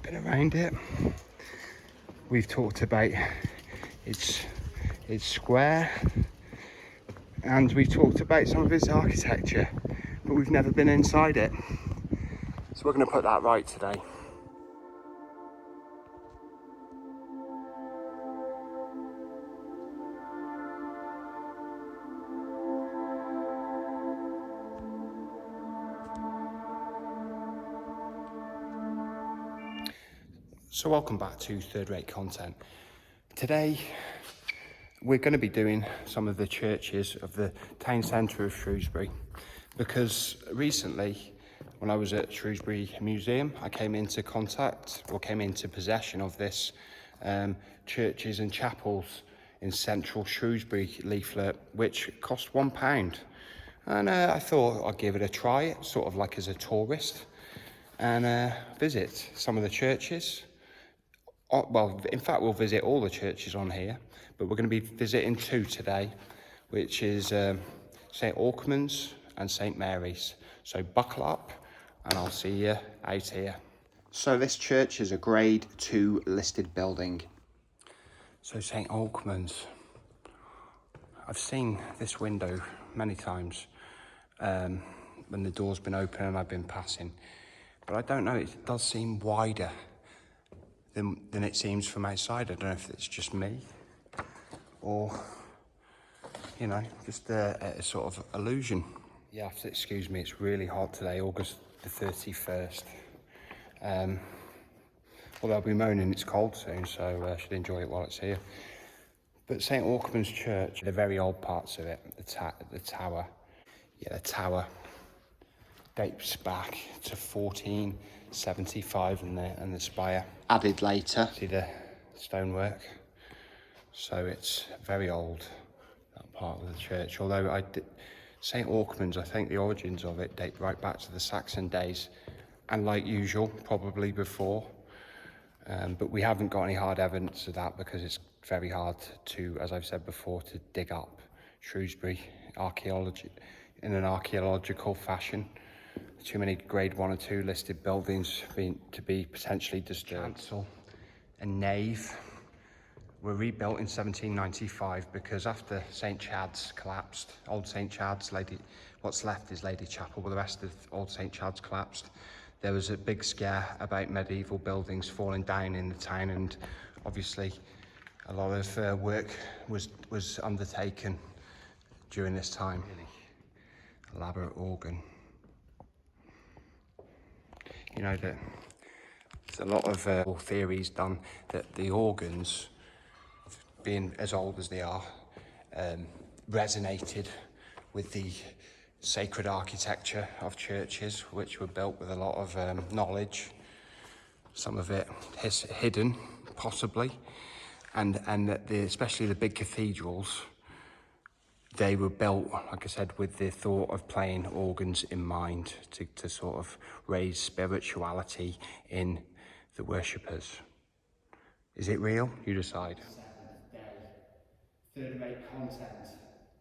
been around it. We've talked about its square, and we've talked about some of its architecture, but we've never been inside it. So we're going to put that right today. So welcome back to Third Rate Content. Today we're going to be doing some of the churches of the town centre of Shrewsbury, because recently when I was at Shrewsbury Museum I came into possession of this churches and chapels in central Shrewsbury leaflet, which cost £1, and I thought I'd give it a try, sort of like as a tourist, and visit some of the churches. Well, in fact, we'll visit all the churches on here, but we're going to be visiting two today, which is St Aulkmonds and St Mary's. So buckle up and I'll see you out here. So this church is a Grade 2 listed building. So St Aulkmonds, I've seen this window many times when the door's been open and I've been passing, but I don't know, it does seem wider than it seems from outside. I don't know if it's just me or, you know, just a sort of illusion. You have to excuse me, it's really hot today, August the 31st. Although I'll be moaning it's cold soon, so I should enjoy it while it's here. But St Aulkmonds Church, the very old parts of it, the tower. Yeah, the tower dates back to 1475 and the spire added later. See the stonework? So it's very old, that part of the church. Although St Aulkmonds, I think the origins of it date right back to the Saxon days, and like usual, probably before. But we haven't got any hard evidence of that because it's very hard to, as I've said before, to dig up Shrewsbury archaeology in an archaeological fashion. Too many Grade 1 or 2 listed buildings to be potentially disturbed. Chancel and nave were rebuilt in 1795 because after St Chad's collapsed, Old St Chad's, what's left is Lady Chapel, but the rest of Old St Chad's collapsed. There was a big scare about medieval buildings falling down in the town, and obviously a lot of work was undertaken during this time. Really elaborate organ. You know that there's a lot of theories done that the organs, being as old as they are, resonated with the sacred architecture of churches, which were built with a lot of knowledge, some of it hidden, possibly, and that especially the big cathedrals, they were built, like I said, with the thought of playing organs in mind to sort of raise spirituality in the worshippers. Is it real? You decide. 7th day, Third Rate Content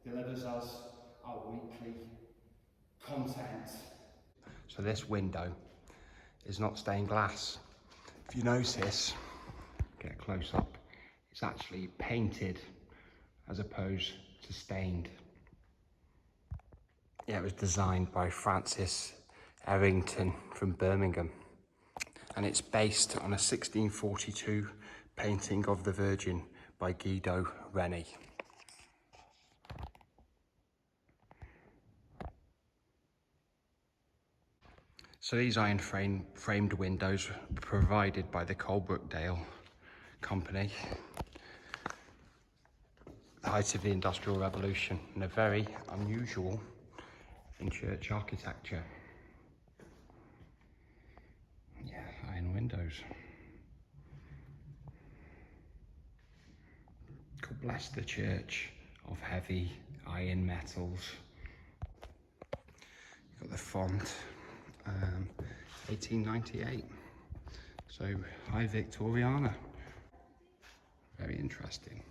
delivers us our weekly content. So this window is not stained glass. If you notice, get close up, it's actually painted as opposed to stained. Yeah, it was designed by Francis Errington from Birmingham, and it's based on a 1642 painting of the Virgin by Guido Reni. So these iron framed windows were provided by the Coalbrookdale Company at the height of the Industrial Revolution, and are very unusual in church architecture. Yeah, iron windows. God bless the church of heavy iron metals. You've got the font, 1898. So High Victoriana. Very interesting.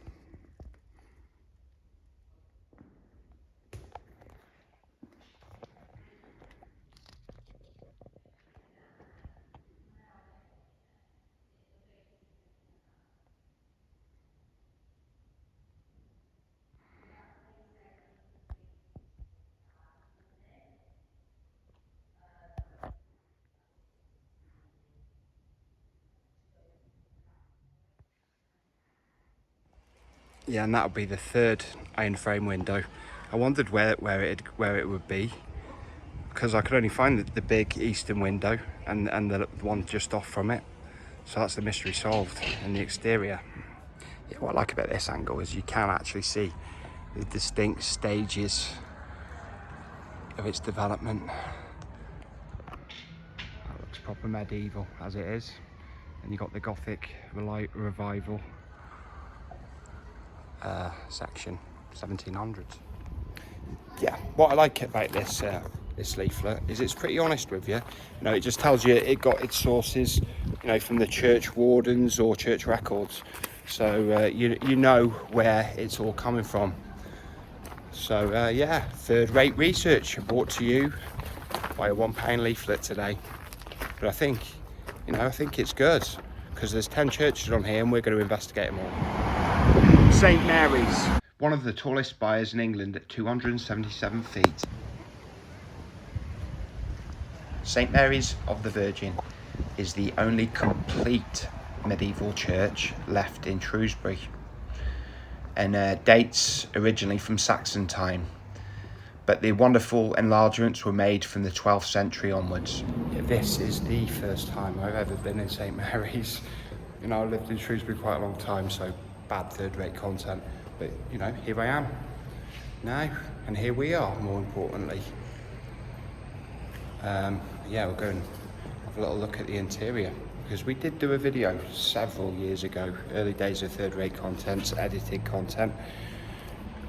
Yeah, and that'll be the third iron frame window. I wondered where it would be, because I could only find the big eastern window and the one just off from it. So that's the mystery solved. In the exterior, yeah, what I like about this angle is you can actually see the distinct stages of its development. That looks proper medieval as it is, and you've got the Gothic revival section, 1700s. Yeah, what I like about this this leaflet is it's pretty honest with you. You know, it just tells you it got its sources, you know, from the church wardens or church records. So you know where it's all coming from. So yeah, third-rate research brought to you by a £1 leaflet today. But I think, you know, I think it's good, because there's 10 churches on here and we're going to investigate them all. St Mary's, one of the tallest spires in England at 277 feet. St Mary's of the Virgin is the only complete medieval church left in Shrewsbury, and dates originally from Saxon time, but the wonderful enlargements were made from the 12th century onwards. Yeah, this is the first time I've ever been in St Mary's. You know, I lived in Shrewsbury quite a long time, so bad third-rate content, but you know, here I am now, and here we are, more importantly. Yeah, we'll go and have a little look at the interior, because we did do a video several years ago, early days of third-rate content, edited content,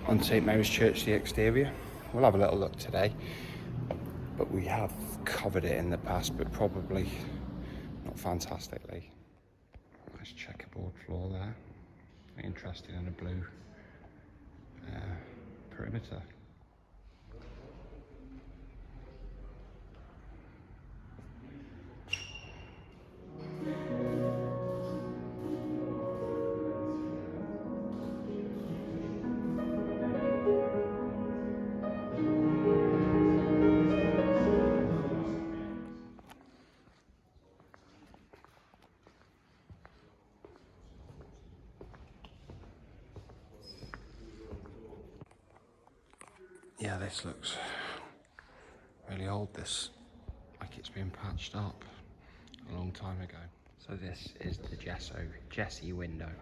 on St Mary's Church, the exterior. We'll have a little look today, but we have covered it in the past, but probably not fantastically. Nice checkerboard floor there. Interesting, in a blue perimeter. Yeah, this looks really old, this, like it's been patched up a long time ago. So this is the Jesse window.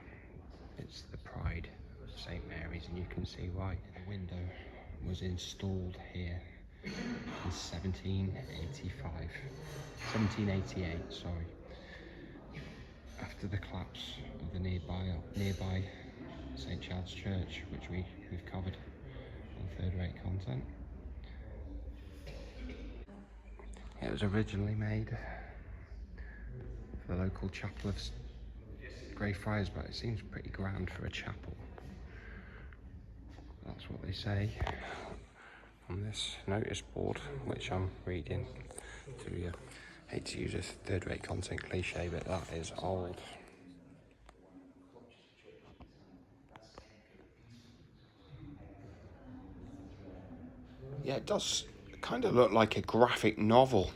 It's the pride of St Mary's, and you can see why. The window was installed here in 1788, sorry, after the collapse of the nearby St Chad's Church, which we've covered on third-rate content. It was originally made for the local chapel of Greyfriars, but it seems pretty grand for a chapel. That's what they say on this notice board, which I'm reading to you. Hate to use a third-rate content cliche, but that is old. Yeah, it does kind of look like a graphic novel,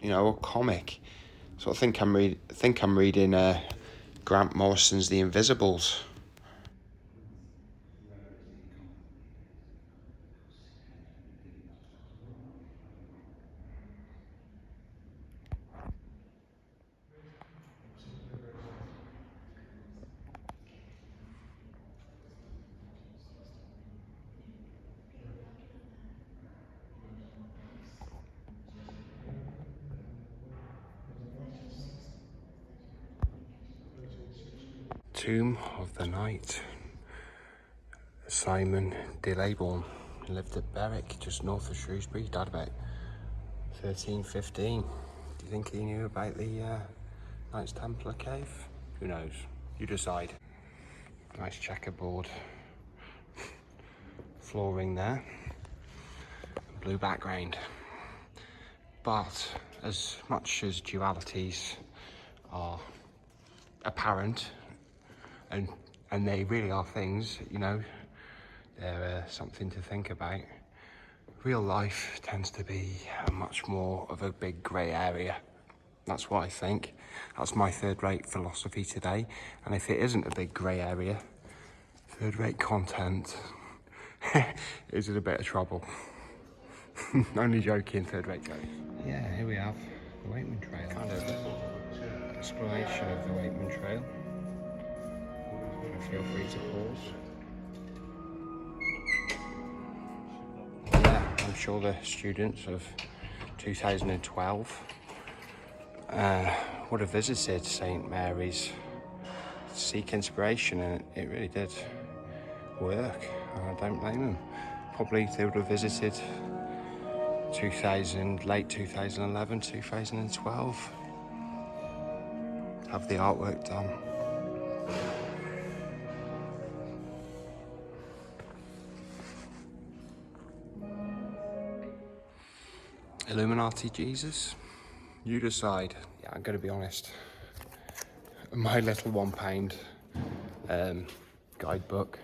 you know, a comic. So I think I'm reading Grant Morrison's The Invisibles. Tomb of the Knight. Simon de Leybourne lived at Berwick, just north of Shrewsbury. He died about 1315. Do you think he knew about the Knights Templar cave? Who knows? You decide. Nice checkerboard flooring there. Blue background. But as much as dualities are apparent, and they really are things, you know, they're something to think about. Real life tends to be a much more of a big grey area. That's what I think. That's my third-rate philosophy today. And if it isn't a big grey area, Third-rate content is in a bit of trouble. Only joking, third-rate joke. Yeah, here we have the Wakeman Trail. Kind of exploration of the Wakeman Trail. Feel free to pause. Yeah, I'm sure the students of 2012 would have visited St Mary's to seek inspiration, and it really did work. I don't blame them. Probably they would have visited late 2011, 2012, have the artwork done. Illuminati Jesus? You decide. Yeah, I'm gonna be honest. My little £1 guidebook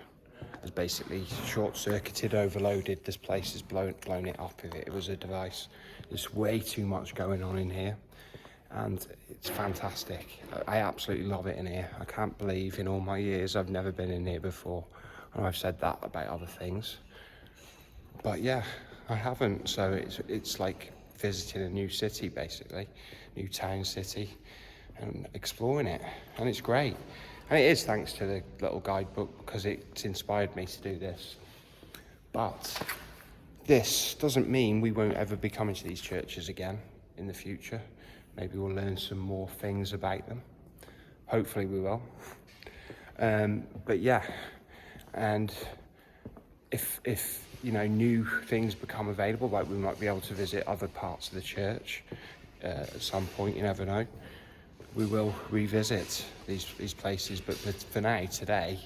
has basically short-circuited, overloaded. This place has blown it up. If it was a device, there's way too much going on in here, and it's fantastic. I absolutely love it in here. I can't believe in all my years I've never been in here before. And I've said that about other things, but yeah, I haven't. So it's like visiting a new city, basically, new town city, and exploring it, and it's great. And it is thanks to the little guidebook, because it's inspired me to do this. But this doesn't mean we won't ever be coming to these churches again in the future. Maybe we'll learn some more things about them. Hopefully we will. But yeah, and if you know, new things become available, like we might be able to visit other parts of the church at some point, you never know. We will revisit these places, but for now, today,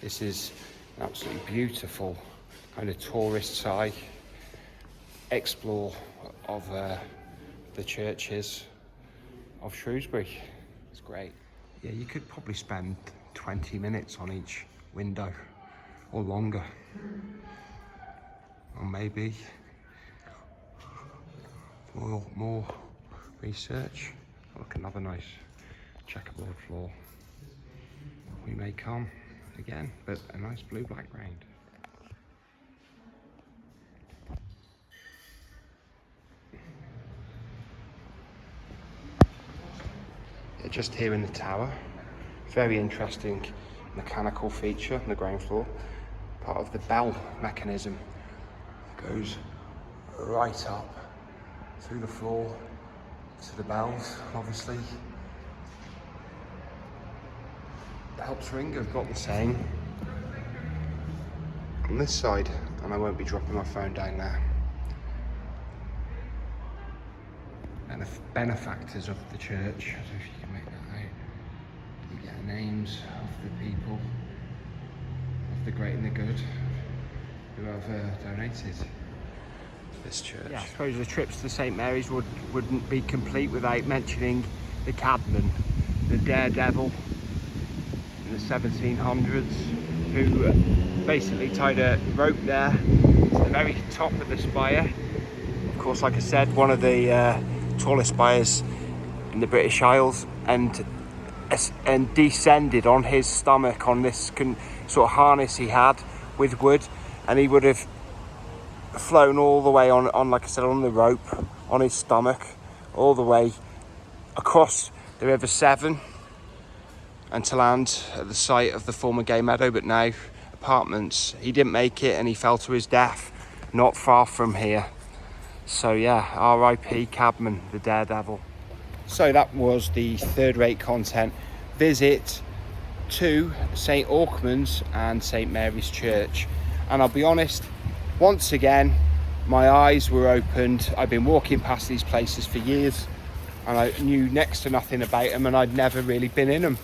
this is an absolutely beautiful kind of tourist site explore of the churches of Shrewsbury. It's great. Yeah, you could probably spend 20 minutes on each window or longer, or maybe more research. Look, another nice checkerboard floor. We may come again, but a nice blue background. Yeah, just here in the tower, very interesting mechanical feature on the ground floor. Part of the bell mechanism goes right up through the floor to the bells, obviously. It helps ring. I've got the same on this side, and I won't be dropping my phone down there. And the benefactors of the church, I don't know if you can make that out. You get names of the people, of the great and the good, who have donated this church. Yeah, I suppose the trips to St Mary's wouldn't be complete without mentioning the cabman, the daredevil in the 1700s, who basically tied a rope there to the very top of the spire. Of course, like I said, one of the tallest spires in the British Isles, and descended on his stomach on this sort of harness he had with wood, and he would have flown all the way on, like I said, on the rope, on his stomach, all the way across the River Severn, and to land at the site of the former gay meadow, but now apartments. He didn't make it, and he fell to his death not far from here. So yeah, R.I.P. Cabman, the daredevil. So that was the third-rate content visit to St Aulkmonds and St Mary's Church. And I'll be honest, once again, my eyes were opened. I've been walking past these places for years, and I knew next to nothing about them, and I'd never really been in them.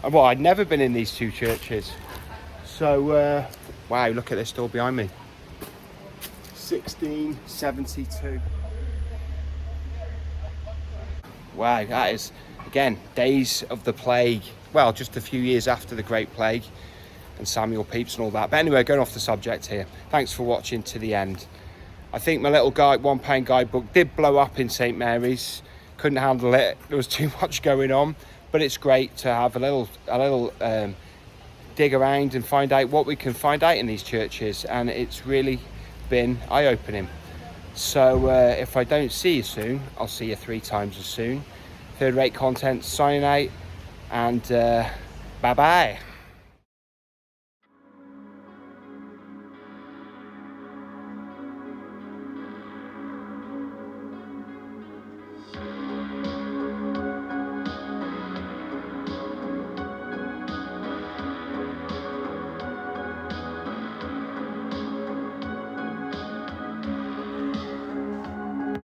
Well, I'd never been in these two churches. So, wow, look at this door behind me. 1672. Wow, that is, again, days of the plague. Well, just a few years after the Great Plague and Samuel Pepys and all that. But anyway, going off the subject here. Thanks for watching to the end. I think my little £1 guidebook did blow up in St Mary's. Couldn't handle it. There was too much going on. But it's great to have a little dig around and find out what we can find out in these churches, and it's really been eye-opening. So if I don't see you soon, I'll see you 3 times as soon. Third Rate Content signing out, and bye bye.